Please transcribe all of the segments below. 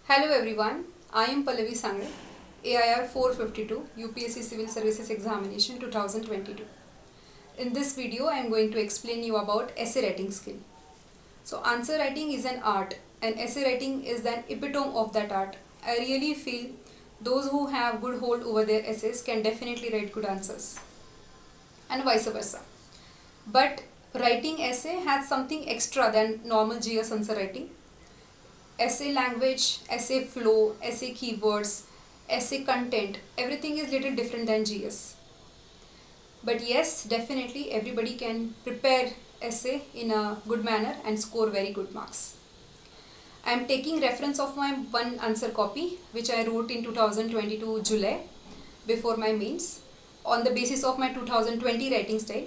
Hello everyone, I am Pallavi Sangle, AIR 452 UPSC Civil Services Examination 2022. In this video, I am going to explain you about essay writing skill. So answer writing is an art and essay writing is the epitome of that art. I really feel those who have good hold over their essays can definitely write good answers and vice versa. But writing essay has something extra than normal GS answer writing. Essay language, essay flow, essay keywords, essay content, everything is little different than GS. But yes, definitely everybody can prepare essay in a good manner and score very good marks. I am taking reference of my one answer copy which I wrote in 2022 July before my mains on the basis of my 2020 writing style,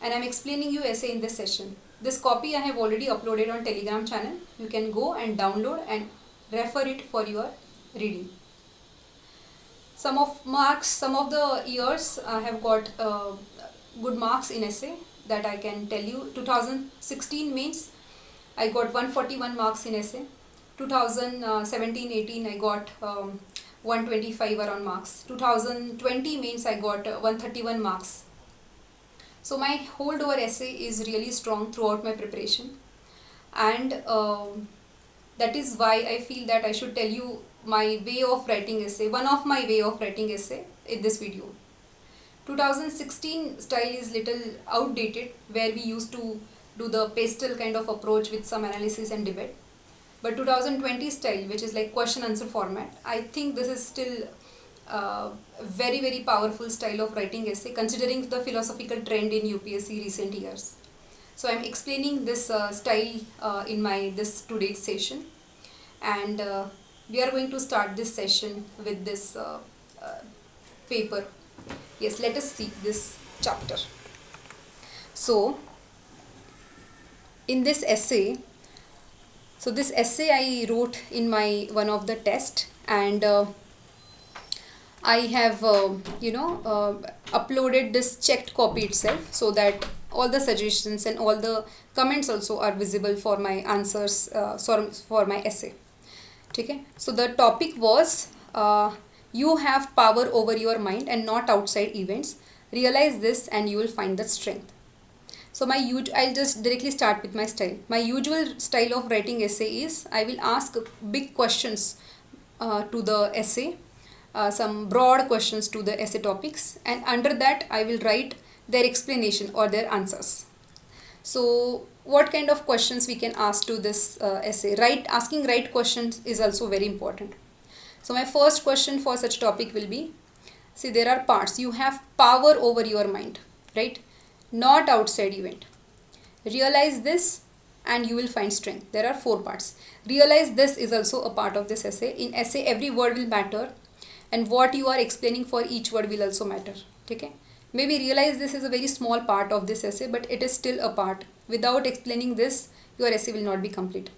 and I am explaining you essay in this session. This copy I have already uploaded on Telegram channel. You can go and download and refer it for your reading. Some of the years I have got good marks in essay that I can tell you. 2016 mains I got 141 marks in essay. 2017-18 I got 125 around marks. 2020 mains I got 131 marks. So my hold over essay is really strong throughout my preparation, and that is why I feel that I should tell you my way of writing essay, one of my way of writing essay in this video. 2016 style is little outdated, where we used to do the pastel kind of approach with some analysis and debate. But 2020 style, which is like question answer format, I think this is still very powerful style of writing essay considering the philosophical trend in UPSC recent years. So I am explaining this style in my this today's session, and we are going to start this session with this paper. Yes, let us see this chapter. So in this essay, this essay I wrote in my one of the test, and I have uploaded this checked copy itself so that all the suggestions and all the comments also are visible for my answers for my essay. Okay? So the topic was you have power over your mind and not outside events. Realize this and you will find the strength. So I'll just directly start with my style. My usual style of writing essay is I will ask big questions to the essay. Some broad questions to the essay topics, and under that I will write their explanation or their answers. So what kind of questions we can ask to this essay? Asking right questions is also very important. So my first question for such topic will be, see, there are parts. You have power over your mind, right? Not outside event. Realize this and you will find strength. There are 4 parts. Realize this is also a part of this essay. In essay, every word will matter, and what you are explaining for each word will also matter. Okay? Maybe realize this is a very small part of this essay, but it is still a part. Without explaining this, your essay will not be complete.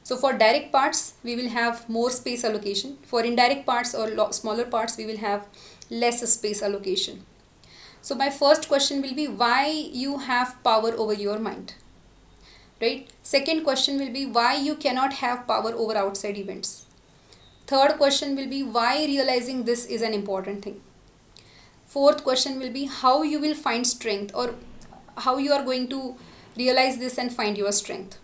So for direct parts, we will have more space allocation. For indirect parts or smaller parts, we will have less space allocation. So my first question will be why you have power over your mind. Right? Second question will be why you cannot have power over outside events. Third question will be why realizing this is an important thing. Fourth question will be how you will find strength, or how you are going to realize this and find your strength,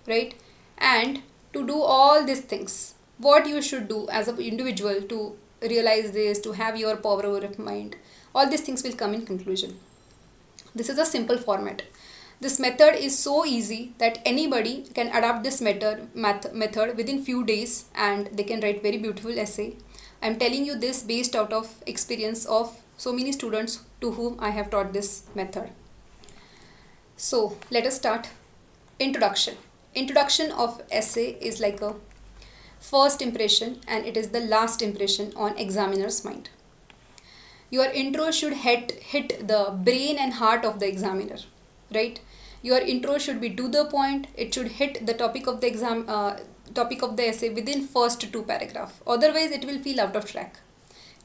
right? And to do all these things, what you should do as an individual to realize this, to have your power over your mind, all these things will come in conclusion. This is a simple format. This method is so easy that anybody can adapt this method within few days, and they can write very beautiful essay. I am telling you this based out of experience of so many students to whom I have taught this method. So let us start. Introduction. Introduction of essay is like a first impression, and it is the last impression on examiner's mind. Your intro should hit the brain and heart of the examiner, right? Your intro should be to the point. It should hit the topic of the essay within first 2 paragraphs. Otherwise, it will feel out of track.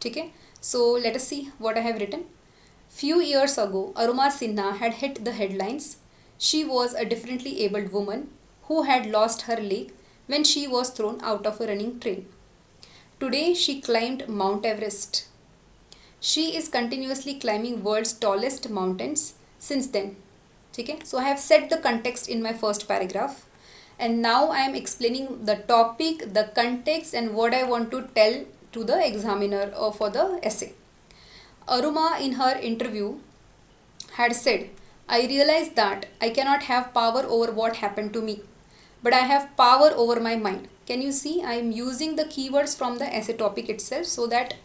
Okay? So let us see what I have written. Few years ago, Aruma Sinha had hit the headlines. She was a differently abled woman who had lost her leg when she was thrown out of a running train. Today she climbed Mount Everest. She is continuously climbing world's tallest mountains since then. Okay? So I have set the context in my first paragraph, and now I am explaining the topic, the context, and what I want to tell to the examiner for the essay. Aruma in her interview had said, I realized that I cannot have power over what happened to me, but I have power over my mind. Can you see? I am using the keywords from the essay topic itself so that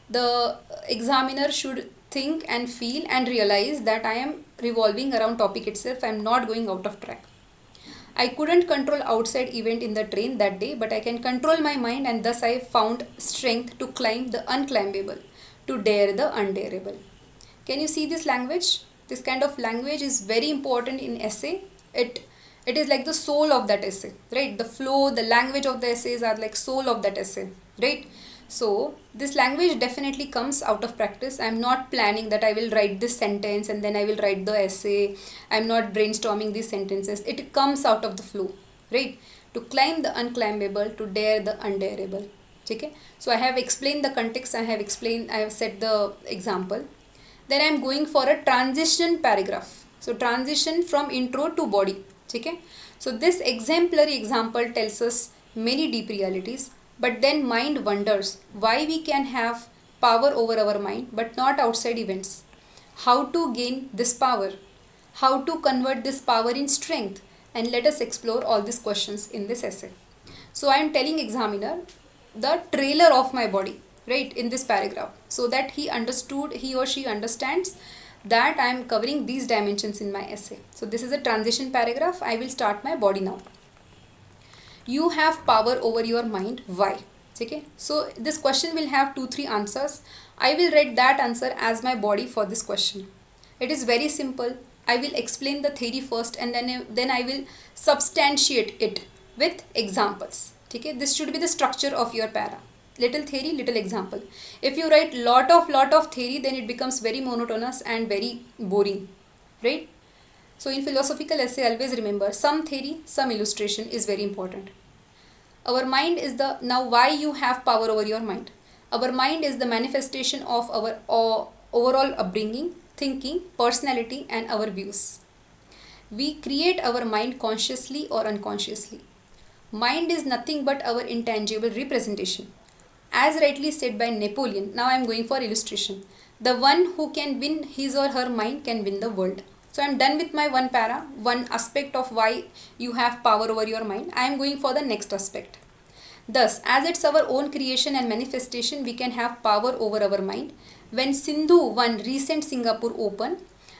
the examiner should think and feel and realize that I am revolving around topic itself. I am not going out of track. I couldn't control outside event in the train that day, but I can control my mind, and thus I found strength to climb the unclimbable, to dare the undareable. Can you see this language? This kind of language is very important in essay. It is like the soul of that essay, right? The flow, the language of the essays are like soul of that essay, right? So this language definitely comes out of practice. I'm not planning that I will write this sentence and then I will write the essay. I'm not brainstorming these sentences. It comes out of the flow, right? To climb the unclimbable, to dare the undareable. Okay? So I have explained the context, I have set the example. Then I'm going for a transition paragraph. So transition from intro to body. Okay? So this exemplary example tells us many deep realities. But then mind wonders why we can have power over our mind but not outside events. How to gain this power? How to convert this power in strength? And let us explore all these questions in this essay. So I am telling examiner the trailer of my body, right, in this paragraph, so that he or she understands that I am covering these dimensions in my essay. So this is a transition paragraph. I will start my body now. You have power over your mind. Why? Okay. So this question will have 2-3 answers. I will write that answer as my body for this question. It is very simple. I will explain the theory first, and then I will substantiate it with examples. Okay. This should be the structure of your para. Little theory, little example. If you write lot of theory, then it becomes very monotonous and very boring, right? So in philosophical essay, always remember some theory, some illustration is very important. Our mind is now why you have power over your mind. Our mind is the manifestation of our overall upbringing, thinking, personality, and our views. We create our mind consciously or unconsciously. Mind is nothing but our intangible representation. As rightly said by Napoleon, now I am going for illustration. The one who can win his or her mind can win the world. So I am done with my one para, one aspect of why you have power over your mind. I am going for the next aspect. Thus, as it's our own creation and manifestation, we can have power over our mind. When Sindhu won recent Singapore Open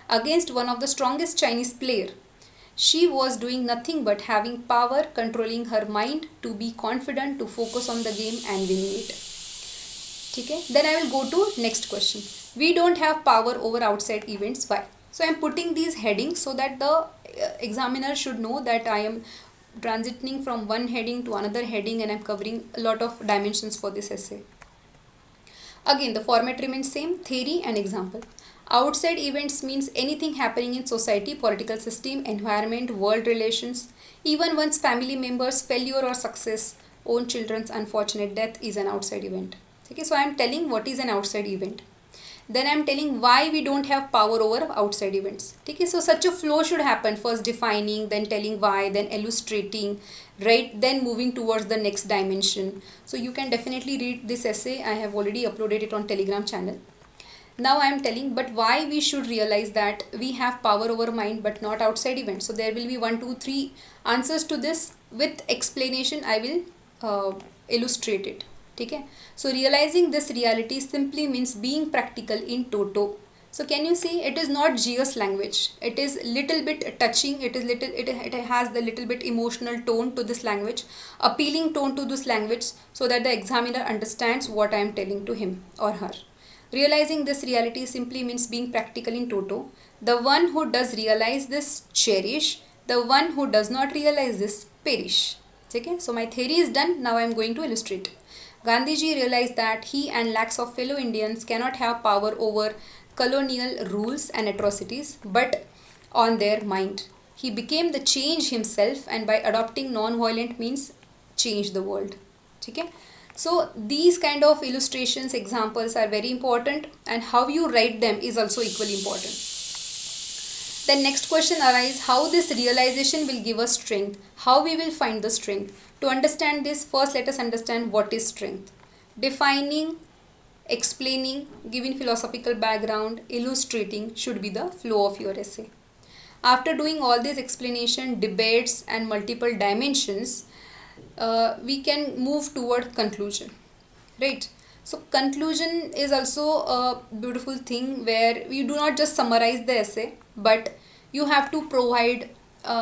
against one of the strongest Chinese player, she was doing nothing but having power, controlling her mind to be confident, to focus on the game and winning it. Okay? Then I will go to next question. We don't have power over outside events. Why? So I am putting these headings so that the examiner should know that I am transitioning from one heading to another heading, and I am covering a lot of dimensions for this essay. Again, the format remains same, theory and example. Outside events means anything happening in society, political system, environment, world relations. Even one's family members' failure or success, own children's unfortunate death is an outside event. Okay, so I am telling what is an outside event. Then I am telling why we don't have power over outside events. Okay, so such a flow should happen. First defining, then telling why, then illustrating, right? Then moving towards the next dimension. So you can definitely read this essay. I have already uploaded it on Telegram channel. Now I am telling but why we should realize that we have power over mind but not outside events. So there will be 1, 2, 3 answers to this with explanation. I will illustrate it. Okay? So realizing this reality simply means being practical in toto. So can you see, it is not GS language. It is little bit touching. It has the little bit emotional tone to this language, appealing tone to this language, so that the examiner understands what I am telling to him or her. Realizing this reality simply means being practical in toto. The one who does realize this cherish. The one who does not realize this perish. Okay? So my theory is done. Now I am going to illustrate. Gandhiji realized that he and lakhs of fellow Indians cannot have power over colonial rules and atrocities, but on their mind. He became the change himself, and by adopting non-violent means change the world. Okay? So these kind of illustrations, examples are very important, and how you write them is also equally important. Then next question arises, how this realization will give us strength, how we will find the strength. To understand this, first let us understand what is strength. Defining, explaining, giving philosophical background, illustrating should be the flow of your essay. After doing all this explanation, debates and multiple dimensions, we can move toward conclusion, right? So conclusion is also a beautiful thing where you do not just summarize the essay, but you have to provide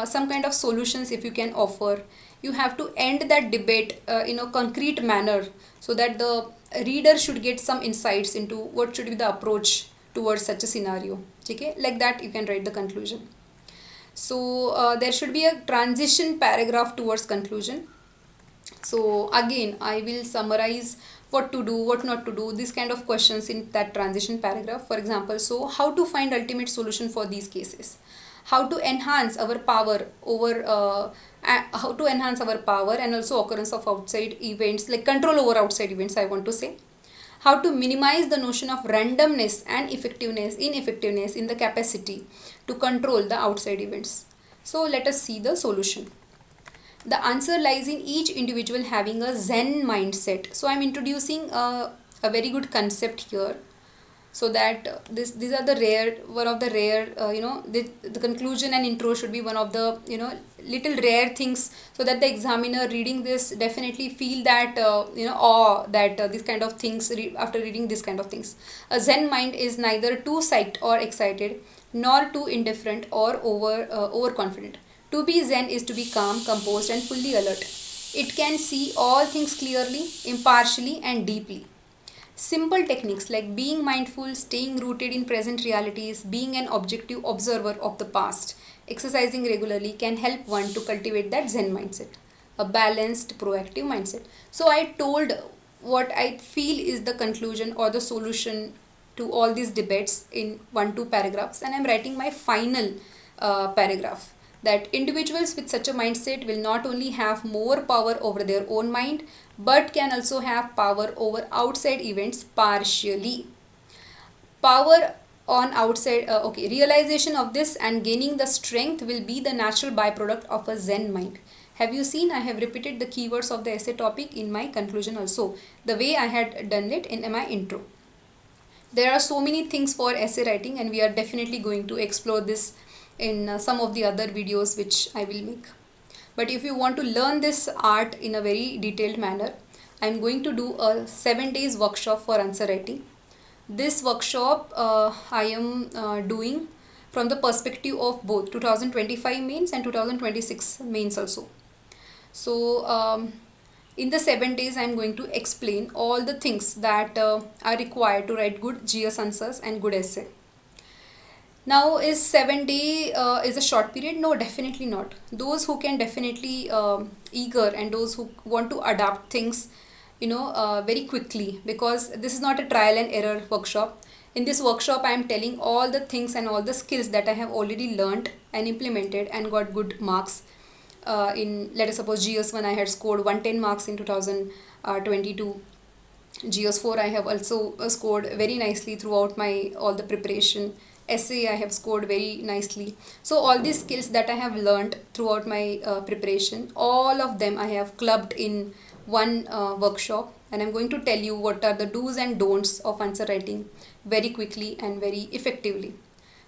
some kind of solutions. If you can offer, you have to end that debate in a concrete manner, so that the reader should get some insights into what should be the approach towards such a scenario. Okay, like that you can write the conclusion. So there should be a transition paragraph towards conclusion. So again, I will summarize what to do, what not to do, this kind of questions in that transition paragraph. For example, so how to find ultimate solution for these cases, how to enhance our power over how to enhance our power and also occurrence of outside events, like control over outside events, I want to say. How to minimize the notion of randomness and ineffectiveness in the capacity to control the outside events. So let us see the solution. The answer lies in each individual having a Zen mindset. So I'm introducing a very good concept here, so that these are the rare, one of the rare, the conclusion and intro should be one of the, little rare things, so that the examiner reading this definitely feel that awe, that these kind of things, after reading this kind of things. A Zen mind is neither too psyched or excited, nor too indifferent or overconfident. To be Zen is to be calm, composed and fully alert. It can see all things clearly, impartially and deeply. Simple techniques like being mindful, staying rooted in present realities, being an objective observer of the past, exercising regularly can help one to cultivate that Zen mindset, a balanced, proactive mindset. So I told what I feel is the conclusion or the solution to all these debates in 1-2 paragraphs, and I'm writing my final paragraph, that individuals with such a mindset will not only have more power over their own mind, but can also have power over outside events partially. Power on outside, realization of this and gaining the strength will be the natural byproduct of a Zen mind. Have you seen, I have repeated the keywords of the essay topic in my conclusion also, the way I had done it in my intro. There are so many things for essay writing, and we are definitely going to explore this in some of the other videos which I will make. But if you want to learn this art in a very detailed manner, I am going to do a 7 days workshop for answer writing. This workshop I am doing from the perspective of both 2025 mains and 2026 mains also. So in the 7 days I am going to explain all the things that are required to write good GS answers and good essay. Now, is 7 day is a short period? No, definitely not. Those who can definitely eager, and those who want to adapt things, very quickly, because this is not a trial and error workshop. In this workshop, I am telling all the things and all the skills that I have already learned and implemented and got good marks. In, let us suppose, GS1 I had scored 110 marks in 2022. GS4 I have also scored very nicely throughout my all the preparation. Essay I have scored very nicely. So all these skills that I have learned throughout my preparation, all of them I have clubbed in one workshop, and I'm going to tell you what are the do's and don'ts of answer writing very quickly and very effectively.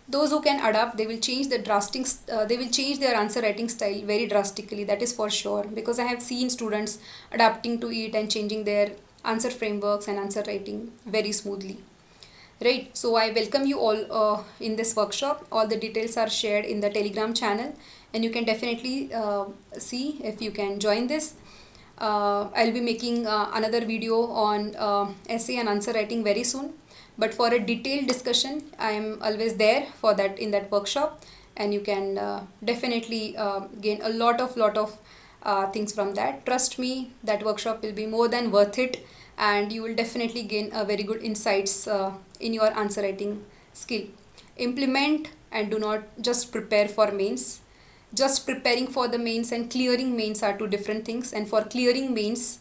Those who can adapt, they will change they will change their answer writing style very drastically, that is for sure, because I have seen students adapting to it and changing their answer frameworks and answer writing very smoothly. Right, so I welcome you all in this workshop. All the details are shared in the Telegram channel, and you can definitely see if you can join this. I'll be making another video on essay and answer writing very soon, but for a detailed discussion I am always there for that in that workshop, and you can definitely gain a lot of things from that. Trust me, that workshop will be more than worth it, and you will definitely gain a very good insights in your answer writing skill. Implement and do not just prepare for mains. Just preparing for the mains and clearing mains are two different things, and for clearing mains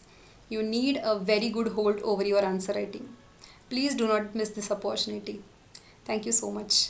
you need a very good hold over your answer writing. Please do not miss this opportunity. Thank you so much.